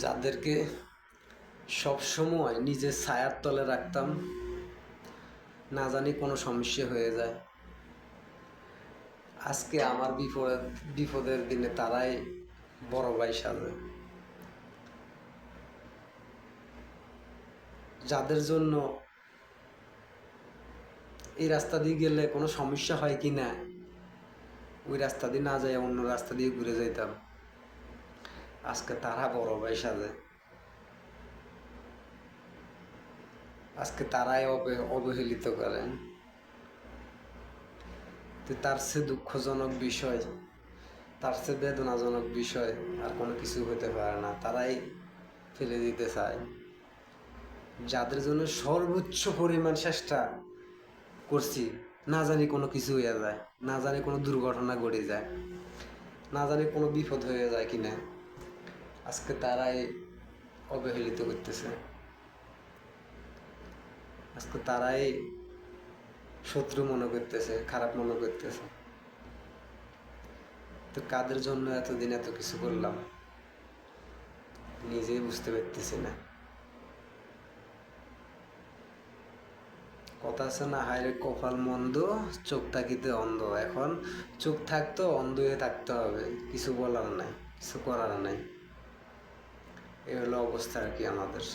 যাদেরকে সবসময় নিজের ছায়ার তলে রাখতাম, না জানি কোনো সমস্যা হয়ে যায়। আজকে আমার বিপদের দিনে তারাই বড় ভাই সাজে। যাদের জন্য এই রাস্তা দিয়ে গেলে কোনো সমস্যা হয় কি না, ওই রাস্তা দিয়ে না যায় অন্য রাস্তা দিয়ে ঘুরে যাইতাম, আজকে তারা বড় ভাই সাজে। আজকে তারাই অবহেলিত করেন। তো তার চেয়ে দুঃখজনক বিষয়, তার চেয়ে বেদনাজনক বিষয় আর কোনো কিছু হতে পারে না। তারাই ফেলে দিতে চায়। যাদের জন্য সর্বোচ্চ পরিমাণ চেষ্টা করছি, না জানি কোনো কিছু হয়ে যায়, না জানি কোনো দুর্ঘটনা ঘটে যায়, না জানি কোনো বিপদ হয়ে যায় কিনা, আজকে তারাই অবহেলিত করতেছে। আজকে তারাই শত্রু মনে করতেছে, খারাপ মনে করতেছে। তো কাদের জন্য এতদিন এত কিছু করলাম নিজেই বুঝতে পারতেছি না। কথা আছে না, হায়রে কপাল মন্দ, চোখ থাকিতে অন্ধ। এখন চোখ থাকতো অন্ধ হয়ে থাকতে হবে, কিছু বলার নাই, কিছু করার নাই। এই হলো অবস্থা আর কি আমাদের।